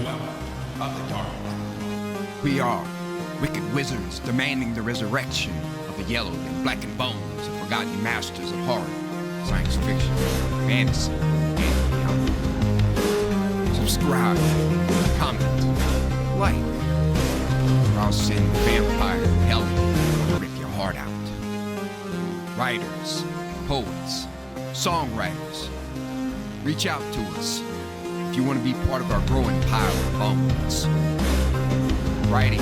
dweller of the dark. We are wicked wizards demanding the resurrection of the yellowed and blackened bones of forgotten masters of horror, science fiction, fantasy, and beyond. Subscribe, comment, like, or I'll send vampire hell to rip your heart out. Writers, poets, songwriters, reach out to us if you want to be part of our growing pile of bones. Writing,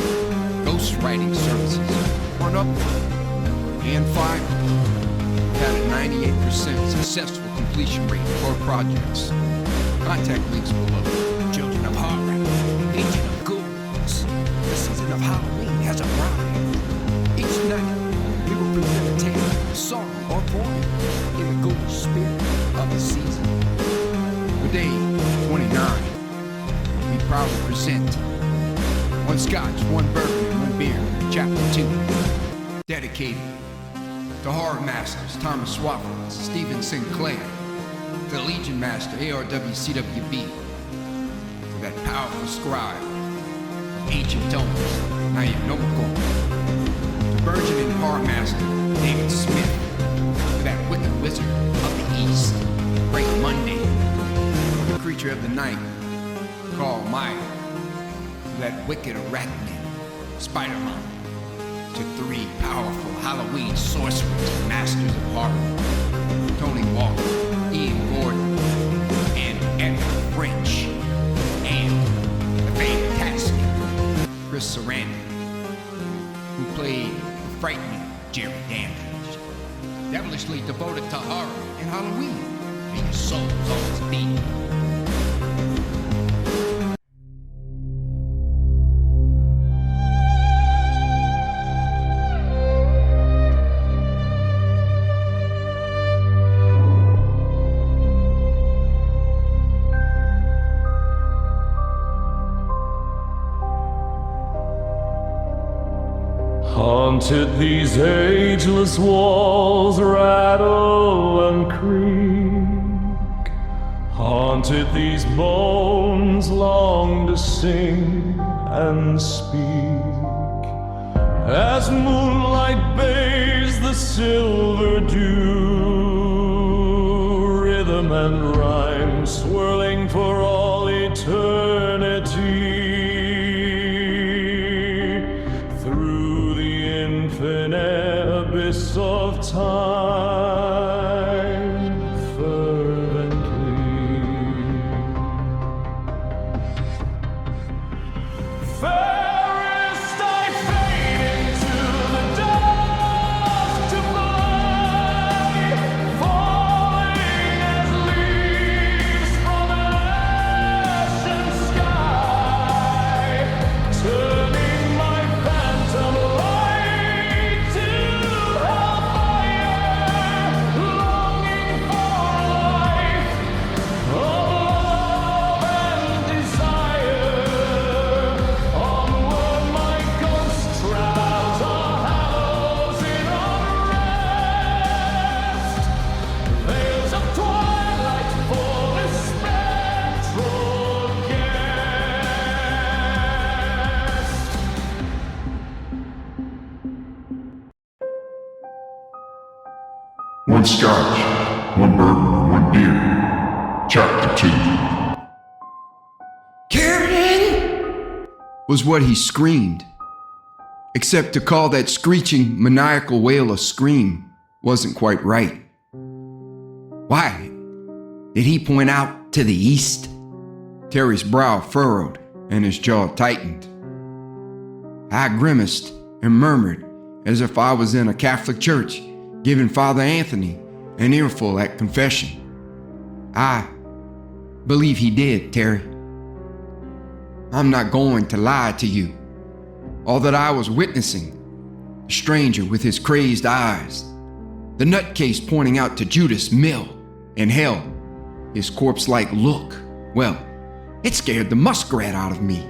ghost writing services on Upwork and Fiverr. We've had a 98% successful completion rate for our projects. Contact links below. Children of horror, agent of ghouls, the season of Halloween has arrived. Each night, we will present a tale, song, or poem in the ghoulish spirit of the season. For day 29, we proudly present One Scotch, One Bourbon, and One Beer, Chapter 2, dedicated to horror masters Thomas Swafford, Stephen Sinclair, to the Legion Master ARWCWB, to that powerful scribe of ancient tomes, Naya Nomikou, to burgeoning horror master David Smith, to that wicked wizard of the East, Great Monday, the creature of the night, Karl Meyer, to that wicked arachnid, Spiderlime, to 3 powerful Halloween sorcerers and masters of horror, Tony Walker, Ian Gordon, and Eric French, and the fang-tastic Chris Sarandon, who played the frightening Jerry Dandridge, devilishly devoted to horror and Halloween. May your souls always be. Haunted these ageless walls rattle and creak. Haunted these bones long to sing and speak. As moonlight bathes the silver dew, rhythm and rhyme swirling for all eternity. Abyss of time fervently. Fairest I fade into the dark to fly, falling as leaves from an ashen sky, turning my phantom light to One Scotch, One Bourbon, One Beer, Chapter 2. Karen! Was what he screamed. Except to call that screeching, maniacal wail a scream wasn't quite right. Why? Did he point out to the east? Terry's brow furrowed and his jaw tightened. I grimaced and murmured as if I was in a Catholic church giving Father Anthony an earful at confession. I believe he did, Terry. I'm not going to lie to you. All that I was witnessing, the stranger with his crazed eyes, the nutcase pointing out to Judas Mill, and hell, his corpse-like look, well, it scared the muskrat out of me.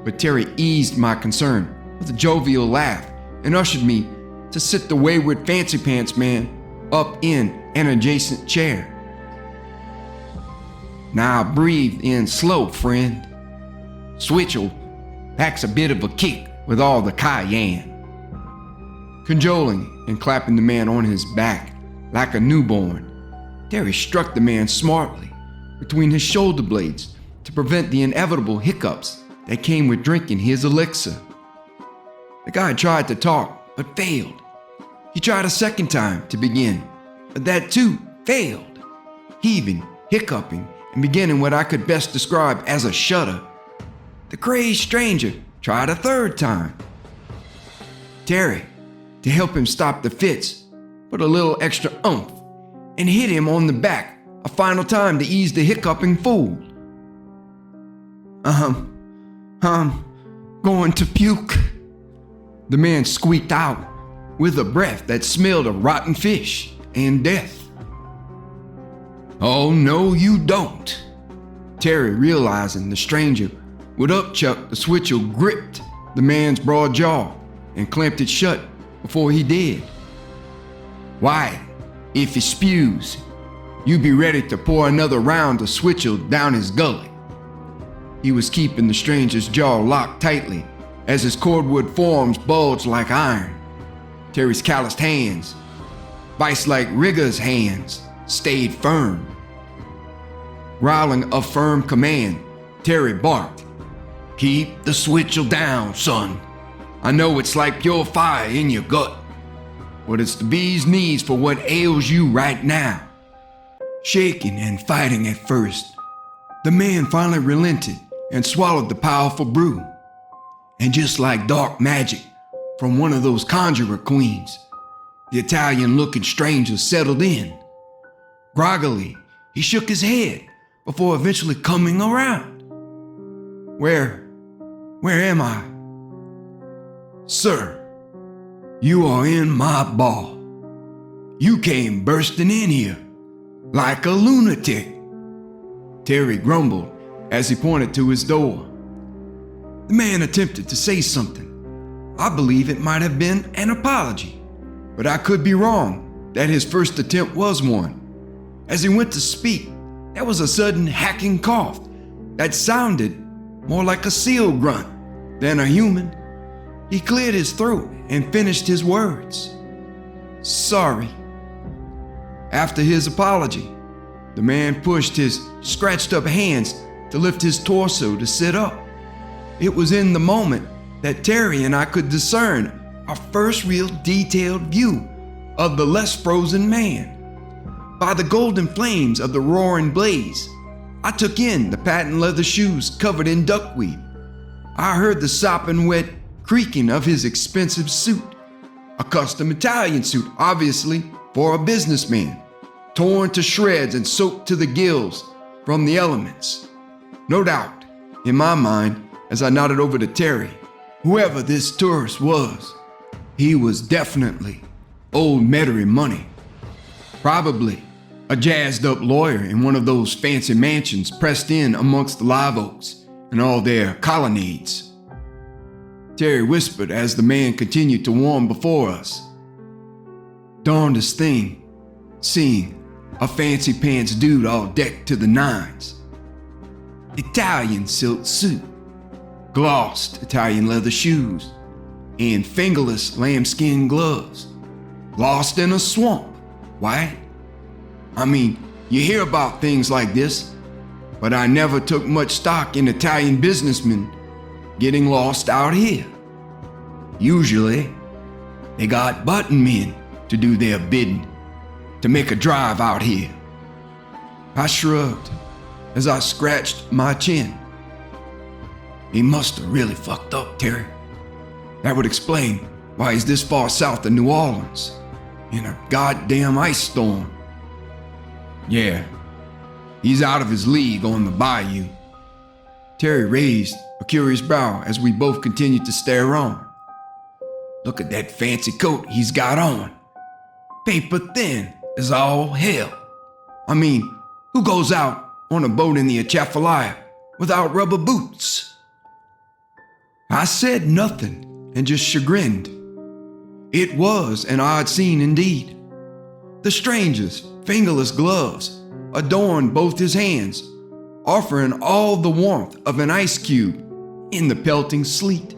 But Terry eased my concern with a jovial laugh and ushered me to sit the wayward fancy pants man up in an adjacent chair. Now breathe in slow, friend. Switchel packs a bit of a kick with all the cayenne. Cajoling and clapping the man on his back like a newborn, Terry struck the man smartly between his shoulder blades to prevent the inevitable hiccups that came with drinking his elixir. The guy tried to talk, but failed. He tried a second time to begin, but that too failed. Heaving, hiccuping, and beginning what I could best describe as a shudder, the crazed stranger tried a third time. Terry, to help him stop the fits, put a little extra oomph and hit him on the back a final time to ease the hiccuping fool. I'm going to puke, the man squeaked out with a breath that smelled of rotten fish and death. Oh, no, you don't. Terry, realizing the stranger would upchuck the switchel, gripped the man's broad jaw and clamped it shut before he did. Why, if he spews, you be ready to pour another round of switchel down his gullet. He was keeping the stranger's jaw locked tightly as his cordwood forms bulged like iron. Terry's calloused hands, vice-like rigger's hands, stayed firm. Growling a firm command, Terry barked, "Keep the switchel down, son. I know it's like pure fire in your gut, but it's the bee's knees for what ails you right now." Shaking and fighting at first, the man finally relented and swallowed the powerful brew. And just like dark magic from one of those conjurer queens, the Italian-looking stranger settled in. Groggily, he shook his head before eventually coming around. Where am I? Sir, you are in my bar. You came bursting in here like a lunatic, Terry grumbled as he pointed to his door. The man attempted to say something. I believe it might have been an apology, but I could be wrong that his first attempt was one. As he went to speak, there was a sudden hacking cough that sounded more like a seal grunt than a human. He cleared his throat and finished his words. Sorry. After his apology, the man pushed his scratched up hands to lift his torso to sit up. It was in the moment that Terry and I could discern our first real detailed view of the less frozen man. By the golden flames of the roaring blaze, I took in the patent leather shoes covered in duckweed. I heard the sopping wet creaking of his expensive suit, a custom Italian suit, obviously for a businessman, torn to shreds and soaked to the gills from the elements. No doubt, in my mind, as I nodded over to Terry, whoever this tourist was, he was definitely old Metairie money. Probably a jazzed up lawyer in one of those fancy mansions pressed in amongst the live oaks and all their colonnades. Terry whispered as the man continued to warm before us. Darndest thing, seeing a fancy pants dude all decked to the nines. Italian silk suit, glossed Italian leather shoes, and fingerless lambskin gloves. Lost in a swamp, why? I mean, you hear about things like this, but I never took much stock in Italian businessmen getting lost out here. Usually, they got button men to do their bidding, to make a drive out here. I shrugged as I scratched my chin. He must have really fucked up, Terry. That would explain why he's this far south of New Orleans, in a goddamn ice storm. Yeah, he's out of his league on the bayou. Terry raised a curious brow as we both continued to stare on. Look at that fancy coat he's got on. Paper thin as all hell. I mean, who goes out on a boat in the Atchafalaya without rubber boots? I said nothing and just chagrined. It was an odd scene indeed. The stranger's fingerless gloves adorned both his hands, offering all the warmth of an ice cube in the pelting sleet.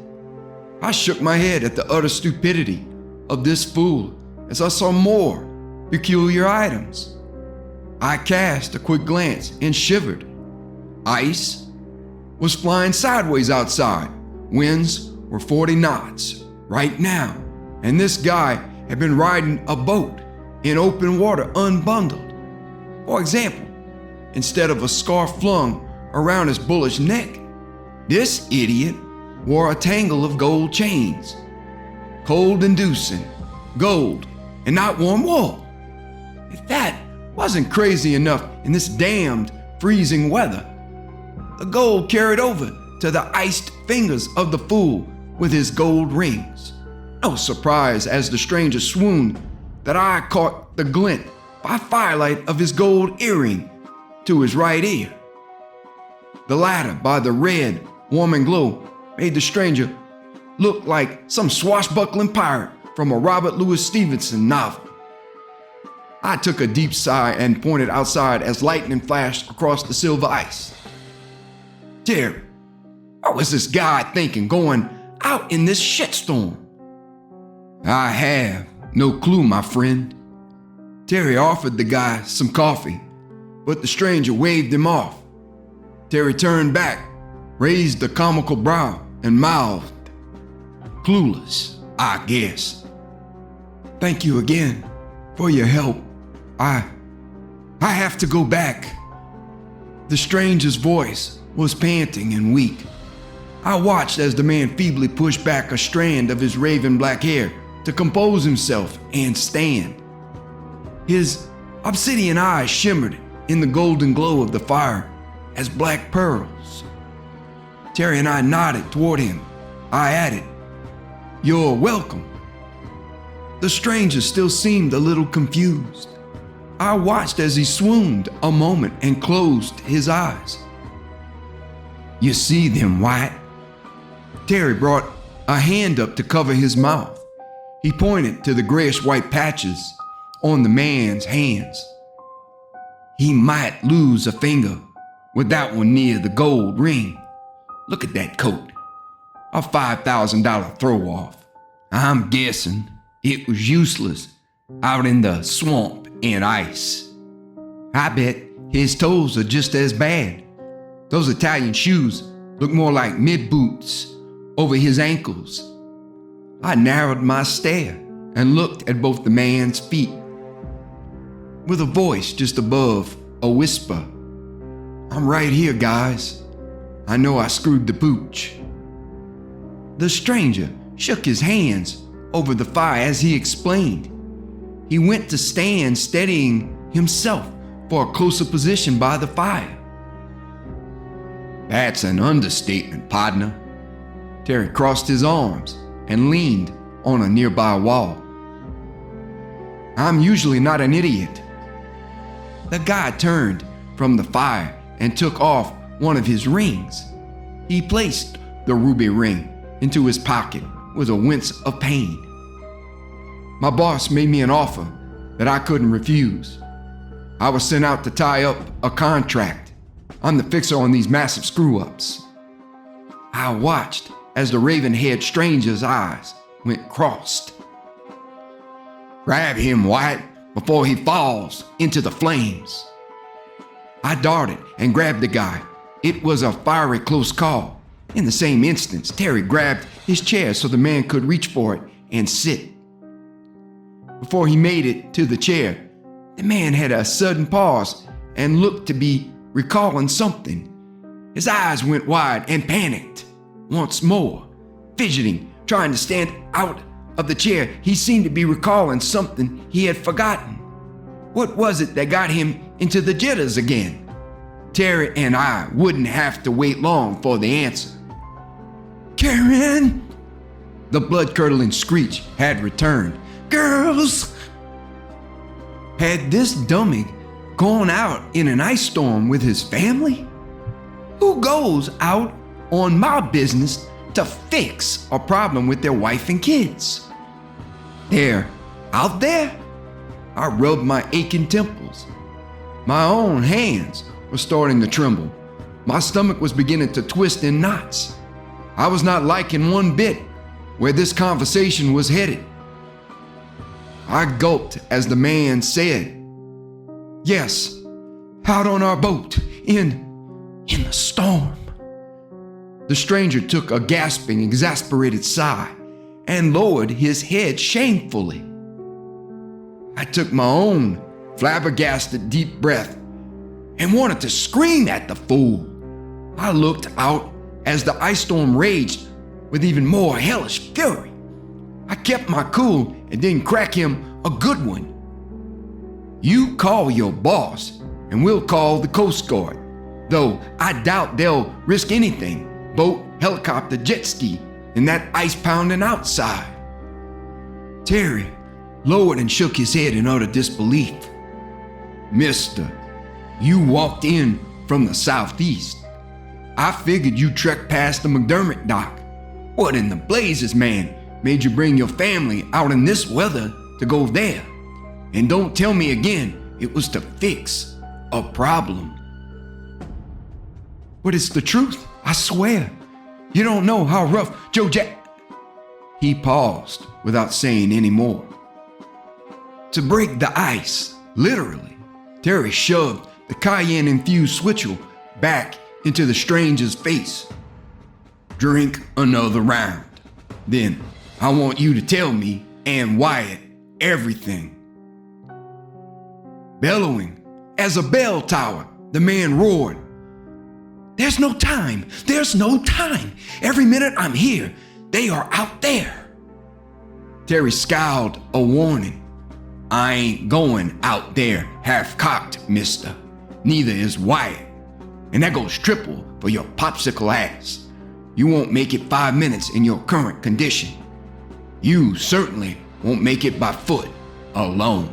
I shook my head at the utter stupidity of this fool as I saw more peculiar items. I cast a quick glance and shivered. Ice was flying sideways outside. Winds were 40 knots right now, and this guy had been riding a boat in open water unbundled. For example, instead of a scarf flung around his bullish neck, this idiot wore a tangle of gold chains. Cold-inducing gold and not warm wool. If that wasn't crazy enough in this damned freezing weather, the gold carried over to the iced fingers of the fool with his gold rings. No surprise as the stranger swooned that I caught the glint by firelight of his gold earring to his right ear. The latter, by the red, warming glow, made the stranger look like some swashbuckling pirate from a Robert Louis Stevenson novel. I took a deep sigh and pointed outside as lightning flashed across the silver ice. Jerry, what was this guy thinking going out in this shitstorm? I have no clue, my friend. Terry offered the guy some coffee, but the stranger waved him off. Terry turned back, raised a comical brow, and mouthed, "Clueless, I guess. Thank you again for your help. I have to go back." The stranger's voice was panting and weak. I watched as the man feebly pushed back a strand of his raven black hair to compose himself and stand. His obsidian eyes shimmered in the golden glow of the fire as black pearls. Terry and I nodded toward him. I added, "You're welcome." The stranger still seemed a little confused. I watched as he swooned a moment and closed his eyes. "You see them, White?" Terry brought a hand up to cover his mouth. He pointed to the grayish-white patches on the man's hands. "He might lose a finger with that one near the gold ring. Look at that coat. A $5,000 throw-off. I'm guessing it was useless out in the swamp and ice. I bet his toes are just as bad. Those Italian shoes look more like mid-boots over his ankles." I narrowed my stare and looked at both the man's feet. With a voice just above a whisper, "I'm right here, guys. I know I screwed the pooch." The stranger shook his hands over the fire as he explained. He went to stand steadying himself for a closer position by the fire. "That's an understatement, partner." Terry crossed his arms and leaned on a nearby wall. "I'm usually not an idiot." The guy turned from the fire and took off one of his rings. He placed the ruby ring into his pocket with a wince of pain. "My boss made me an offer that I couldn't refuse. I was sent out to tie up a contract. I'm the fixer on these massive screw-ups." I watched as the raven-haired stranger's eyes went crossed. "Grab him, White, before he falls into the flames." I darted and grabbed the guy. It was a fiery close call. In the same instance, Terry grabbed his chair so the man could reach for it and sit. Before he made it to the chair, the man had a sudden pause and looked to be recalling something. His eyes went wide and panicked. Once more, fidgeting, trying to stand out of the chair, he seemed to be recalling something he had forgotten. What was it that got him into the jitters again? Terry and I wouldn't have to wait long for the answer. "Karen!" The blood-curdling screech had returned. "Girls!" Had this dummy gone out in an ice storm with his family? Who goes out on my business to fix a problem with their wife and kids? They're out there? I rubbed my aching temples. My own hands were starting to tremble. My stomach was beginning to twist in knots. I was not liking one bit where this conversation was headed. I gulped as the man said, "Yes, out on our boat, in the storm." The stranger took a gasping, exasperated sigh and lowered his head shamefully. I took my own flabbergasted deep breath and wanted to scream at the fool. I looked out as the ice storm raged with even more hellish fury. I kept my cool and didn't crack him a good one. "You call your boss and we'll call the Coast Guard, though I doubt they'll risk anything, boat, helicopter, jet ski, in that ice-pounding outside." Terry lowered and shook his head in utter disbelief. "Mister, you walked in from the southeast. I figured you trekked past the McDermott dock. What in the blazes, man, made you bring your family out in this weather to go there? And don't tell me again it was to fix a problem." "But it's the truth, I swear. You don't know how rough Joe Jack..." He paused without saying any more. To break the ice, literally, Terry shoved the cayenne-infused switchel back into the stranger's face. "Drink another round. Then I want you to tell me and Wyatt everything." Bellowing as a bell tower, the man roared, "There's no time! There's no time! Every minute I'm here, they are out there!" Terry scowled a warning. "I ain't going out there half-cocked, mister. Neither is Wyatt. And that goes triple for your popsicle ass. You won't make it 5 minutes in your current condition. You certainly won't make it by foot alone."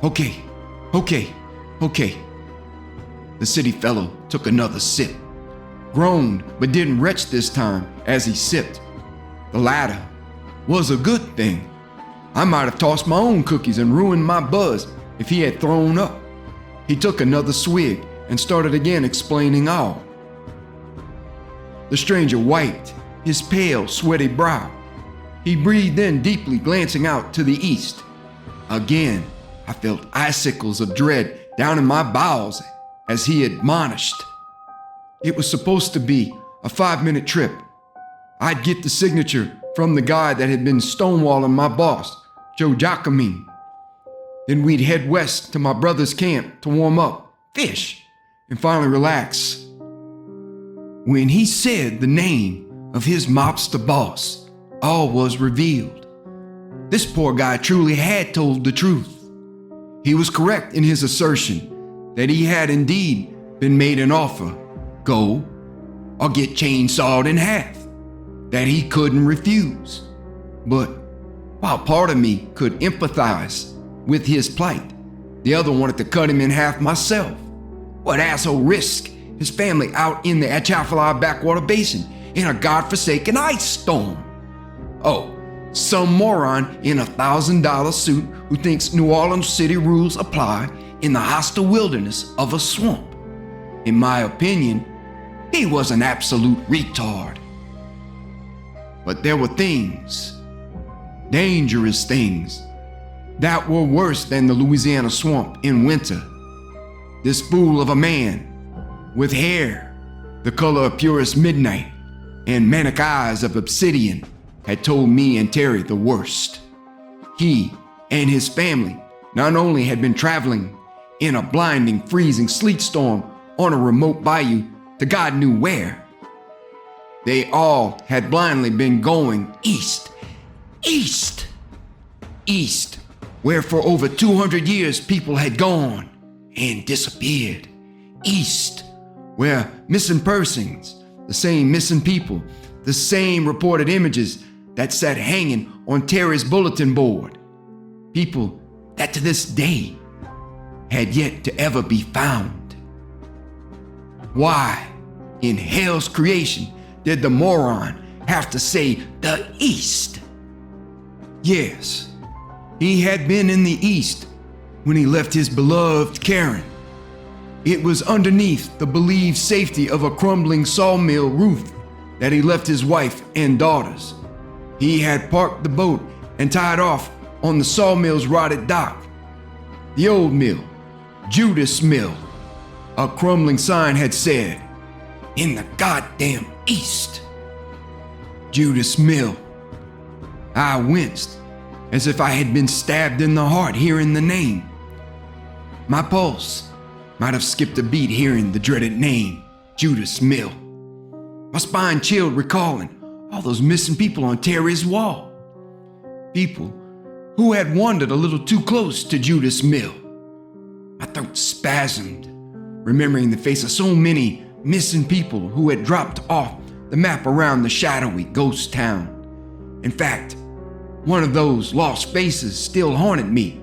Okay. The city fellow took another sip, groaned but didn't retch this time as he sipped. The latter was a good thing. I might have tossed my own cookies and ruined my buzz if he had thrown up. He took another swig and started again explaining all. The stranger wiped his pale, sweaty brow. He breathed in deeply, glancing out to the east. Again, I felt icicles of dread down in my bowels as he admonished. It was supposed to be a 5-minute trip. I'd get the signature from the guy that had been stonewalling my boss, Joe Giacomini. Then we'd head west to my brother's camp to warm up, fish, and finally relax. When he said the name of his mobster boss, all was revealed. This poor guy truly had told the truth. He was correct in his assertion that he had indeed been made an offer, go or get chainsawed in half, that he couldn't refuse. But while part of me could empathize with his plight, the other wanted to cut him in half myself. What asshole risked his family out in the Atchafalaya backwater basin in a godforsaken ice storm? Oh, some moron in a $1,000 suit who thinks New Orleans city rules apply in the hostile wilderness of a swamp. In my opinion, he was an absolute retard. But there were things, dangerous things, that were worse than the Louisiana swamp in winter. This fool of a man, with hair the color of purest midnight and manic eyes of obsidian, had told me and Terry the worst. He and his family not only had been traveling in a blinding, freezing sleet storm on a remote bayou to God knew where, they all had blindly been going east, where for over 200 years people had gone and disappeared. East, where missing persons, the same missing people, the same reported images that sat hanging on Terry's bulletin board. People that to this day had yet to ever be found. Why, in hell's creation, did the moron have to say the East? Yes, he had been in the East when he left his beloved Karen. It was underneath the believed safety of a crumbling sawmill roof that he left his wife and daughters. He had parked the boat and tied off on the sawmill's rotted dock. The old mill, Judas Mill. A crumbling sign had said, "In the goddamn east." Judas Mill. I winced, as if I had been stabbed in the heart hearing the name. My pulse might have skipped a beat hearing the dreaded name, Judas Mill. My spine chilled recalling all those missing people on Terry's wall. People who had wandered a little too close to Judas Mill. My throat spasmed, remembering the face of so many missing people who had dropped off the map around the shadowy ghost town. In fact, one of those lost faces still haunted me.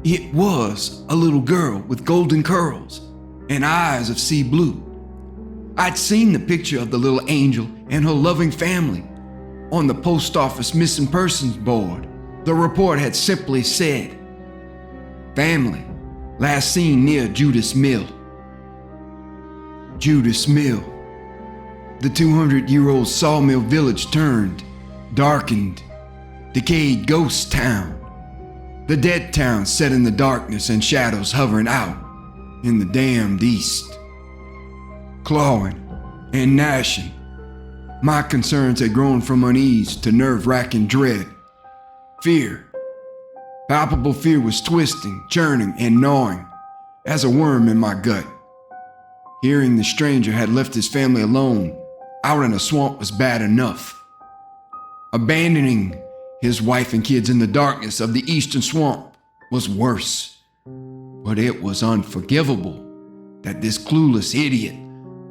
It was a little girl with golden curls and eyes of sea blue. I'd seen the picture of the little angel and her loving family on the post office missing persons board. The report had simply said, "Family last seen near Judas Mill." Judas Mill. The 200-year-old sawmill village turned, darkened, decayed ghost town. The dead town set in the darkness and shadows hovering out in the damned east. Clawing and gnashing, my concerns had grown from unease to nerve-wracking dread. Fear. Palpable fear was twisting, churning, and gnawing as a worm in my gut. Hearing the stranger had left his family alone out in a swamp was bad enough. Abandoning his wife and kids in the darkness of the eastern swamp was worse. But it was unforgivable that this clueless idiot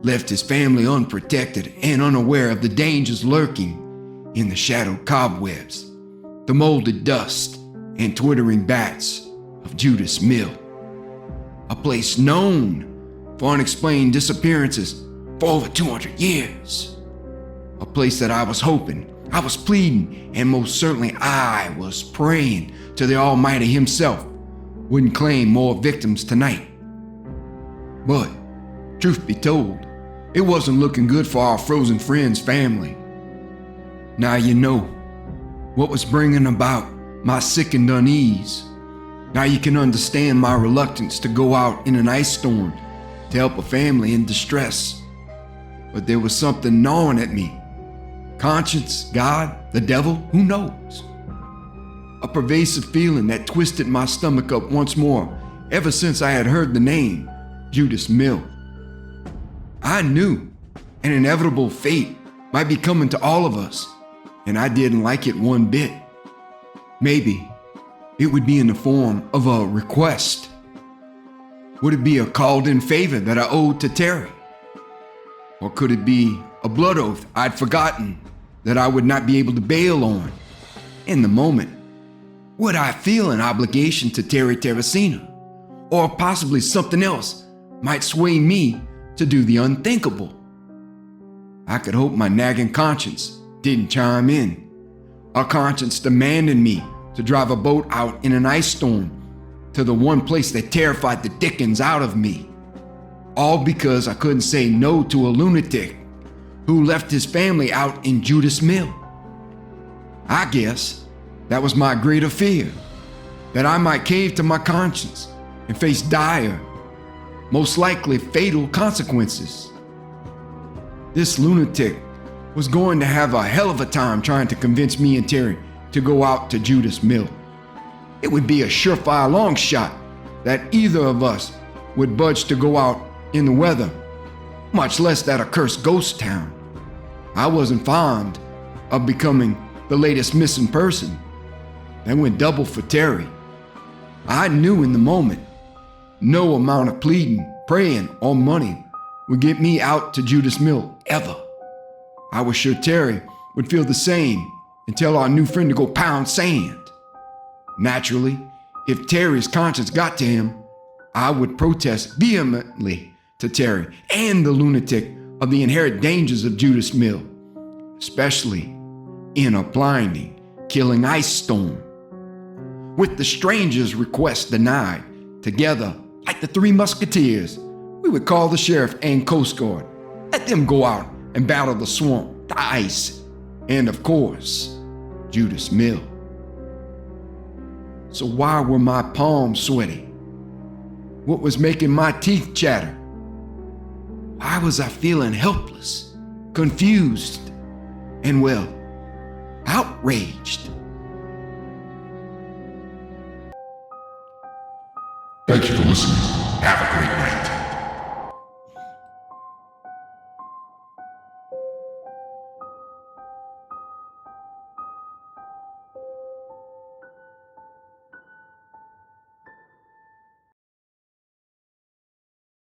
left his family unprotected and unaware of the dangers lurking in the shadowed cobwebs, the molded dust and twittering bats of Judas Mill. A place known for unexplained disappearances for over 200 years. A place that I was hoping, I was pleading, and most certainly I was praying to the Almighty himself wouldn't claim more victims tonight. But, truth be told, it wasn't looking good for our frozen friend's family. Now you know what was bringing about my sickened unease. Now you can understand my reluctance to go out in an ice storm to help a family in distress. But there was something gnawing at me. Conscience, God, the devil, who knows? A pervasive feeling that twisted my stomach up once more ever since I had heard the name, Judas Mill. I knew an inevitable fate might be coming to all of us, and I didn't like it one bit. Maybe it would be in the form of a request. Would it be a called-in favor that I owed to Terry? Or could it be a blood oath I'd forgotten that I would not be able to bail on? In the moment, would I feel an obligation to Terry Terracina? Or possibly something else might sway me to do the unthinkable? I could hope my nagging conscience didn't chime in. A conscience demanding me to drive a boat out in an ice storm to the one place that terrified the dickens out of me. All because I couldn't say no to a lunatic who left his family out in Judas Mill. I guess that was my greater fear, that I might cave to my conscience and face dire, most likely fatal consequences. This lunatic was going to have a hell of a time trying to convince me and Terry to go out to Judas Mill. It would be a surefire long shot that either of us would budge to go out in the weather, much less that accursed ghost town. I wasn't fond of becoming the latest missing person. That went double for Terry. I knew in the moment no amount of pleading, praying, or money would get me out to Judas Mill ever. I was sure Terry would feel the same and tell our new friend to go pound sand. Naturally, if Terry's conscience got to him, I would protest vehemently to Terry and the lunatic of the inherent dangers of Judas Mill, especially in a blinding, killing ice storm. With the stranger's request denied, together, like the Three Musketeers, we would call the sheriff and Coast Guard. Let them go out and battle the swamp, the ice, and of course, Judas Mill. So why were my palms sweaty? What was making my teeth chatter? Why was I feeling helpless, confused, and well, outraged? Thank you for listening. Have a great night.